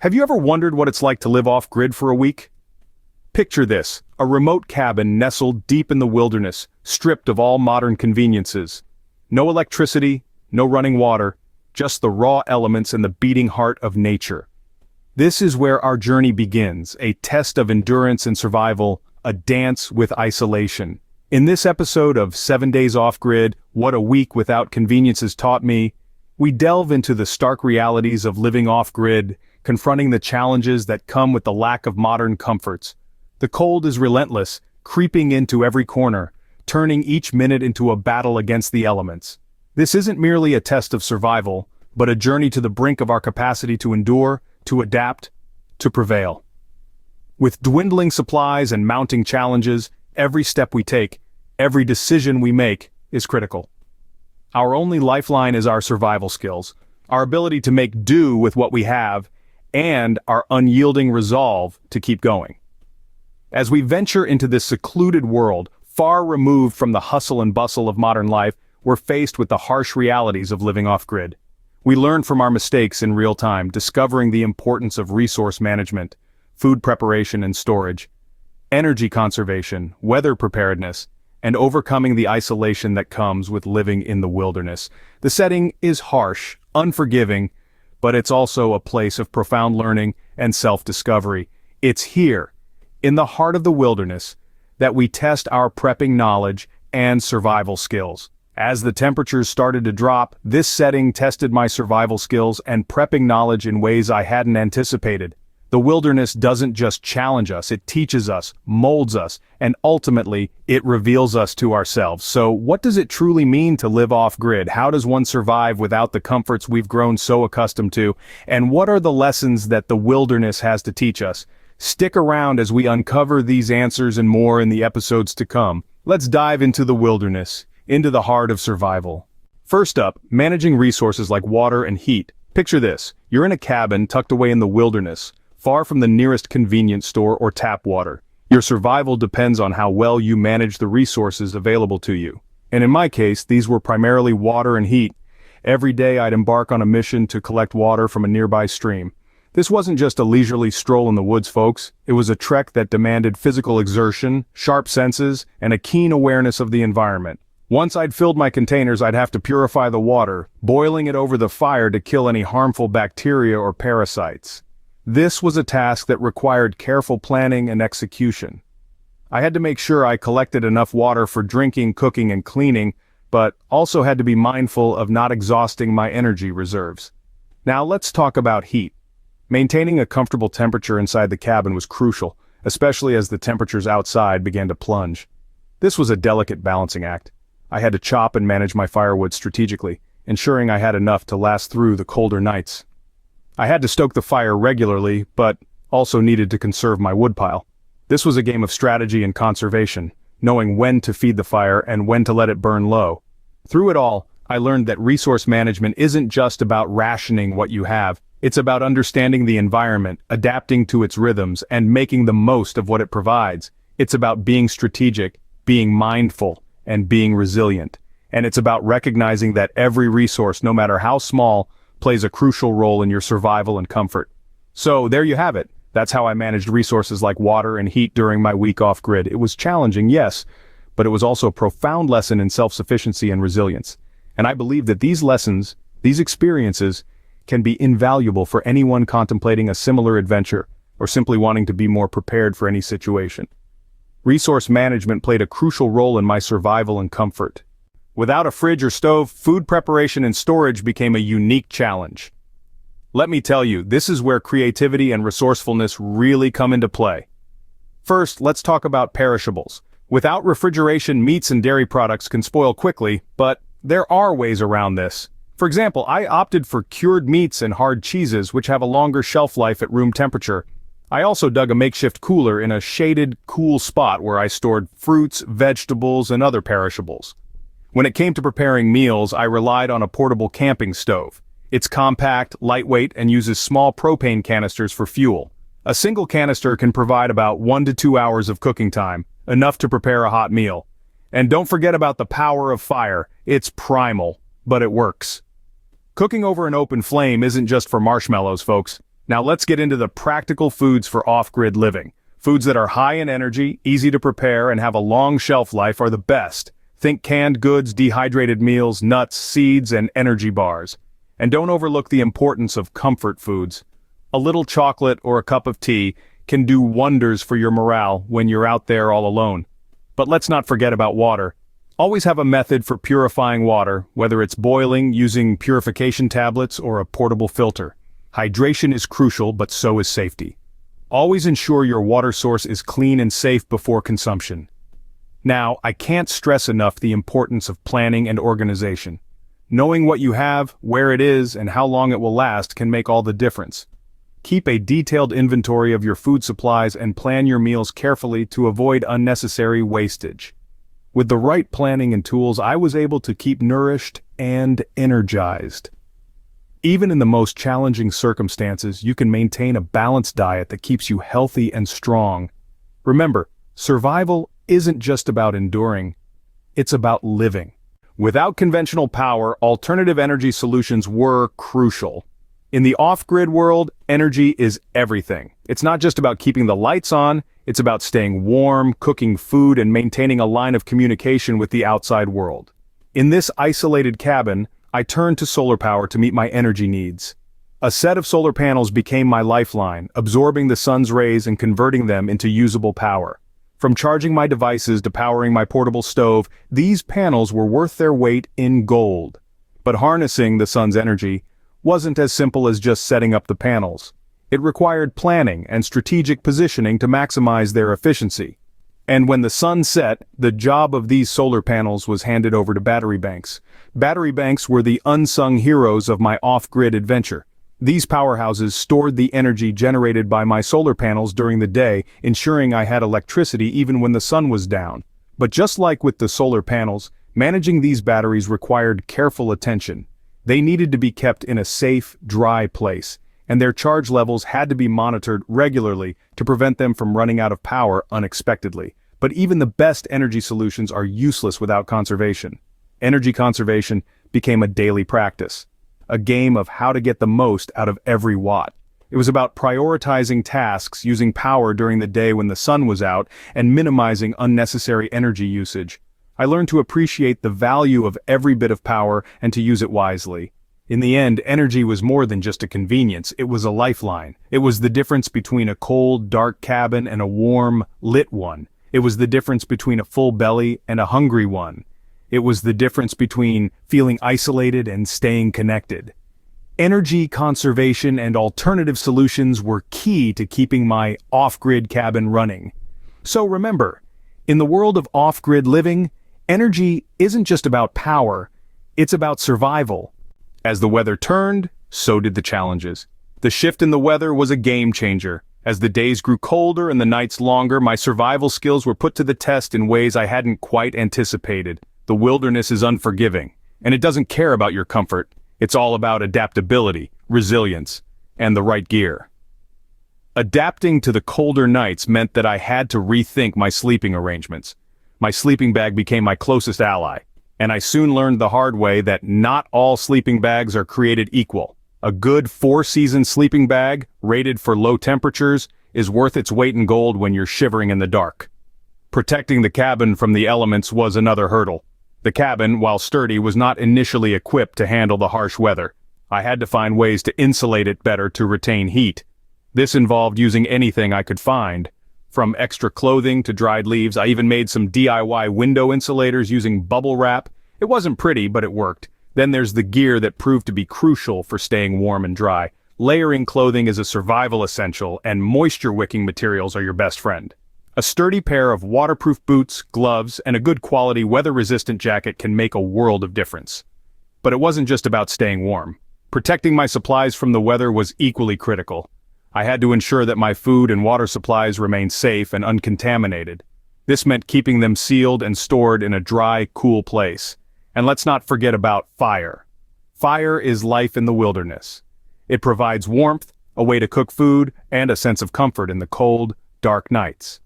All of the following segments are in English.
Have you ever wondered what it's like to live off-grid for a week? Picture this, a remote cabin nestled deep in the wilderness, stripped of all modern conveniences. No electricity, no running water, just the raw elements and the beating heart of nature. This is where our journey begins, a test of endurance and survival, a dance with isolation. In this episode of 7 Days Off-Grid, What a Week Without Conveniences Taught Me, we delve into the stark realities of living off-grid, confronting the challenges that come with the lack of modern comforts. The cold is relentless, creeping into every corner, turning each minute into a battle against the elements. This isn't merely a test of survival, but a journey to the brink of our capacity to endure, to adapt, to prevail. With dwindling supplies and mounting challenges, every step we take, every decision we make, is critical. Our only lifeline is our survival skills, our ability to make do with what we have, and our unyielding resolve to keep going. As we venture into this secluded world, far removed from the hustle and bustle of modern life, we're faced with the harsh realities of living off-grid. We learn from our mistakes in real time, discovering the importance of resource management, food preparation and storage, energy conservation, weather preparedness, and overcoming the isolation that comes with living in the wilderness. The setting is harsh, unforgiving, but it's also a place of profound learning and self-discovery. It's here, in the heart of the wilderness, that we test our prepping knowledge and survival skills. As the temperatures started to drop, this setting tested my survival skills and prepping knowledge in ways I hadn't anticipated. The wilderness doesn't just challenge us, it teaches us, molds us, and ultimately, it reveals us to ourselves. So, what does it truly mean to live off-grid? How does one survive without the comforts we've grown so accustomed to? And what are the lessons that the wilderness has to teach us? Stick around as we uncover these answers and more in the episodes to come. Let's dive into the wilderness, into the heart of survival. First up, managing resources like water and heat. Picture this, you're in a cabin tucked away in the wilderness, far from the nearest convenience store or tap water. Your survival depends on how well you manage the resources available to you. And in my case, these were primarily water and heat. Every day I'd embark on a mission to collect water from a nearby stream. This wasn't just a leisurely stroll in the woods, folks. It was a trek that demanded physical exertion, sharp senses, and a keen awareness of the environment. Once I'd filled my containers, I'd have to purify the water, boiling it over the fire to kill any harmful bacteria or parasites. This was a task that required careful planning and execution. I had to make sure I collected enough water for drinking, cooking, and cleaning, but also had to be mindful of not exhausting my energy reserves. Now let's talk about heat. Maintaining a comfortable temperature inside the cabin was crucial, especially as the temperatures outside began to plunge. This was a delicate balancing act. I had to chop and manage my firewood strategically, ensuring I had enough to last through the colder nights. I had to stoke the fire regularly, but also needed to conserve my woodpile. This was a game of strategy and conservation, knowing when to feed the fire and when to let it burn low. Through it all, I learned that resource management isn't just about rationing what you have, it's about understanding the environment, adapting to its rhythms, and making the most of what it provides. It's about being strategic, being mindful, and being resilient. And it's about recognizing that every resource, no matter how small, plays a crucial role in your survival and comfort. So there you have it. That's how I managed resources like water and heat during my week off-grid. It was challenging, yes, but it was also a profound lesson in self-sufficiency and resilience. And I believe that these lessons, these experiences, can be invaluable for anyone contemplating a similar adventure or simply wanting to be more prepared for any situation. Resource management played a crucial role in my survival and comfort. Without a fridge or stove, food preparation and storage became a unique challenge. Let me tell you, this is where creativity and resourcefulness really come into play. First, let's talk about perishables. Without refrigeration, meats and dairy products can spoil quickly, but there are ways around this. For example, I opted for cured meats and hard cheeses, which have a longer shelf life at room temperature. I also dug a makeshift cooler in a shaded, cool spot where I stored fruits, vegetables, and other perishables. When it came to preparing meals, I relied on a portable camping stove. It's compact, lightweight, and uses small propane canisters for fuel. A single canister can provide about 1 to 2 hours of cooking time, enough to prepare a hot meal. And don't forget about the power of fire. It's primal, but it works. Cooking over an open flame isn't just for marshmallows, folks. Now let's get into the practical foods for off-grid living. Foods that are high in energy, easy to prepare, and have a long shelf life are the best. Think canned goods, dehydrated meals, nuts, seeds, and energy bars. And don't overlook the importance of comfort foods. A little chocolate or a cup of tea can do wonders for your morale when you're out there all alone. But let's not forget about water. Always have a method for purifying water, whether it's boiling, using purification tablets, or a portable filter. Hydration is crucial, but so is safety. Always ensure your water source is clean and safe before consumption. Now, I can't stress enough the importance of planning and organization. Knowing what you have, where it is, and how long it will last can make all the difference. Keep a detailed inventory of your food supplies and plan your meals carefully to avoid unnecessary wastage. With the right planning and tools, I was able to keep nourished and energized. Even in the most challenging circumstances, you can maintain a balanced diet that keeps you healthy and strong. Remember, survival isn't just about enduring, it's about living. Without conventional power, alternative energy solutions were crucial. In the off-grid world, energy is everything. It's not just about keeping the lights on, it's about staying warm, cooking food, and maintaining a line of communication with the outside world. In this isolated cabin, I turned to solar power to meet my energy needs. A set of solar panels became my lifeline, absorbing the sun's rays and converting them into usable power. From charging my devices to powering my portable stove, these panels were worth their weight in gold. But harnessing the sun's energy wasn't as simple as just setting up the panels. It required planning and strategic positioning to maximize their efficiency. And when the sun set, the job of these solar panels was handed over to battery banks. Battery banks were the unsung heroes of my off-grid adventure. These powerhouses stored the energy generated by my solar panels during the day, ensuring I had electricity even when the sun was down. But just like with the solar panels, managing these batteries required careful attention. They needed to be kept in a safe, dry place, and their charge levels had to be monitored regularly to prevent them from running out of power unexpectedly. But even the best energy solutions are useless without conservation. Energy conservation became a daily practice, a game of how to get the most out of every watt. It was about prioritizing tasks, using power during the day when the sun was out, and minimizing unnecessary energy usage. I learned to appreciate the value of every bit of power and to use it wisely. In the end, energy was more than just a convenience, it was a lifeline. It was the difference between a cold, dark cabin and a warm, lit one. It was the difference between a full belly and a hungry one. It was the difference between feeling isolated and staying connected. Energy conservation and alternative solutions were key to keeping my off-grid cabin running. So remember, in the world of off-grid living, energy isn't just about power, it's about survival. As the weather turned, so did the challenges. The shift in the weather was a game changer. As the days grew colder and the nights longer, my survival skills were put to the test in ways I hadn't quite anticipated. The wilderness is unforgiving, and it doesn't care about your comfort. It's all about adaptability, resilience, and the right gear. Adapting to the colder nights meant that I had to rethink my sleeping arrangements. My sleeping bag became my closest ally, and I soon learned the hard way that not all sleeping bags are created equal. A good 4-season sleeping bag, rated for low temperatures, is worth its weight in gold when you're shivering in the dark. Protecting the cabin from the elements was another hurdle. The cabin, while sturdy, was not initially equipped to handle the harsh weather. I had to find ways to insulate it better to retain heat. This involved using anything I could find. From extra clothing to dried leaves, I even made some DIY window insulators using bubble wrap. It wasn't pretty, but it worked. Then there's the gear that proved to be crucial for staying warm and dry. Layering clothing is a survival essential, and moisture-wicking materials are your best friend. A sturdy pair of waterproof boots, gloves, and a good quality weather-resistant jacket can make a world of difference. But it wasn't just about staying warm. Protecting my supplies from the weather was equally critical. I had to ensure that my food and water supplies remained safe and uncontaminated. This meant keeping them sealed and stored in a dry, cool place. And let's not forget about fire. Fire is life in the wilderness. It provides warmth, a way to cook food, and a sense of comfort in the cold, dark nights.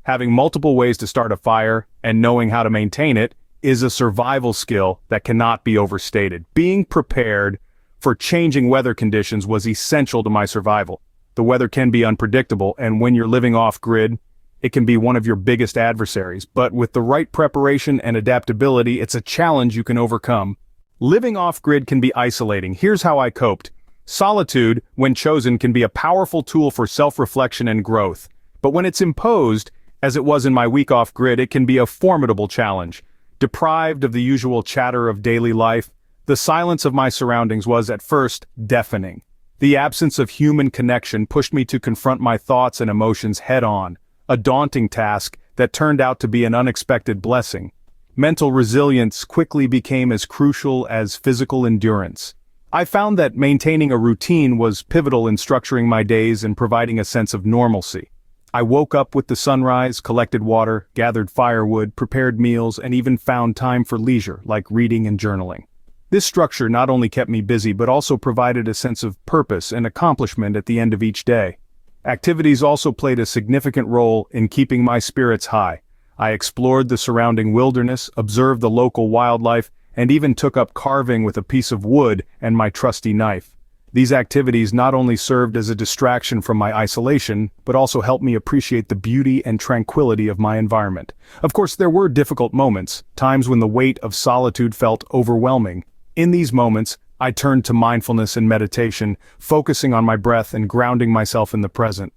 Having multiple ways to start a fire and knowing how to maintain it is a survival skill that cannot be overstated. Being prepared for changing weather conditions was essential to my survival. The weather can be unpredictable, and when you're living off-grid, it can be one of your biggest adversaries, but with the right preparation and adaptability, it's a challenge you can overcome. Living off-grid can be isolating. Here's how I coped. Solitude, when chosen, can be a powerful tool for self-reflection and growth. But when it's imposed, as it was in my week off-grid, it can be a formidable challenge. Deprived of the usual chatter of daily life, the silence of my surroundings was, at first, deafening. The absence of human connection pushed me to confront my thoughts and emotions head-on, a daunting task that turned out to be an unexpected blessing. Mental resilience quickly became as crucial as physical endurance. I found that maintaining a routine was pivotal in structuring my days and providing a sense of normalcy. I woke up with the sunrise, collected water, gathered firewood, prepared meals, and even found time for leisure, like reading and journaling. This structure not only kept me busy but also provided a sense of purpose and accomplishment at the end of each day. Activities also played a significant role in keeping my spirits high. I explored the surrounding wilderness, observed the local wildlife, and even took up carving with a piece of wood and my trusty knife. These activities not only served as a distraction from my isolation, but also helped me appreciate the beauty and tranquility of my environment. Of course, there were difficult moments, times when the weight of solitude felt overwhelming. In these moments, I turned to mindfulness and meditation, focusing on my breath and grounding myself in the present.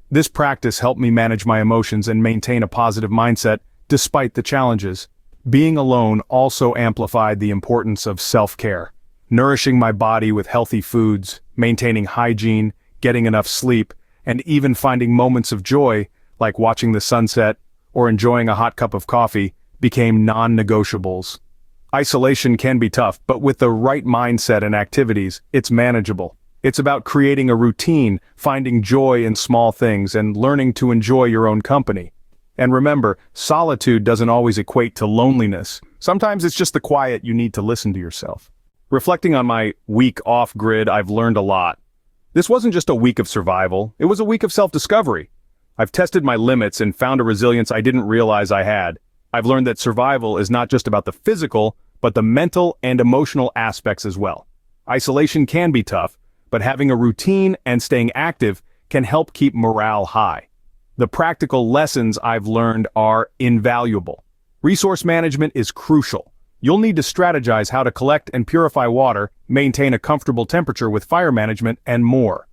This practice helped me manage my emotions and maintain a positive mindset, despite the challenges. Being alone also amplified the importance of self-care. Nourishing my body with healthy foods, maintaining hygiene, getting enough sleep, and even finding moments of joy, like watching the sunset or enjoying a hot cup of coffee, became non-negotiables. Isolation can be tough, but with the right mindset and activities, it's manageable. It's about creating a routine, finding joy in small things, and learning to enjoy your own company. And remember, solitude doesn't always equate to loneliness. Sometimes it's just the quiet you need to listen to yourself. Reflecting on my week off-grid, I've learned a lot. This wasn't just a week of survival, it was a week of self-discovery. I've tested my limits and found a resilience I didn't realize I had. I've learned that survival is not just about the physical, but the mental and emotional aspects as well. Isolation can be tough, but having a routine and staying active can help keep morale high. The practical lessons I've learned are invaluable. Resource management is crucial. You'll need to strategize how to collect and purify water, maintain a comfortable temperature with fire management, and more.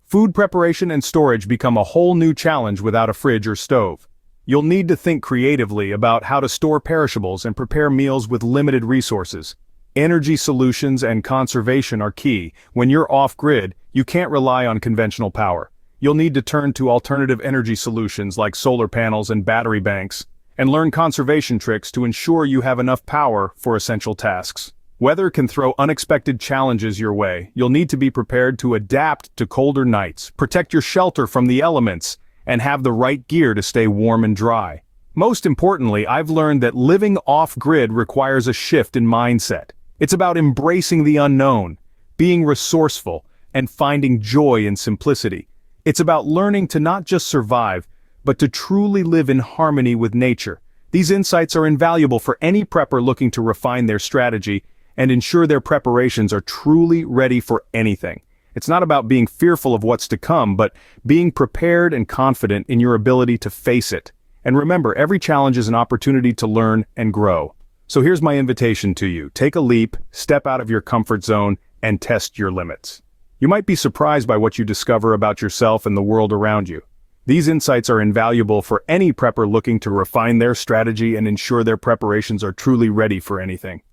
Food preparation and storage become a whole new challenge without a fridge or stove. You'll need to think creatively about how to store perishables and prepare meals with limited resources. Energy solutions and conservation are key. When you're off-grid, you can't rely on conventional power. You'll need to turn to alternative energy solutions like solar panels and battery banks, and learn conservation tricks to ensure you have enough power for essential tasks. Weather can throw unexpected challenges your way. You'll need to be prepared to adapt to colder nights, protect your shelter from the elements, and have the right gear to stay warm and dry. Most importantly, I've learned that living off-grid requires a shift in mindset. It's about embracing the unknown, being resourceful, and finding joy in simplicity. It's about learning to not just survive, but to truly live in harmony with nature. These insights are invaluable for any prepper looking to refine their strategy and ensure their preparations are truly ready for anything. It's not about being fearful of what's to come, but being prepared and confident in your ability to face it. And remember, every challenge is an opportunity to learn and grow. So here's my invitation to you. Take a leap, step out of your comfort zone, and test your limits. You might be surprised by what you discover about yourself and the world around you. These insights are invaluable for any prepper looking to refine their strategy and ensure their preparations are truly ready for anything.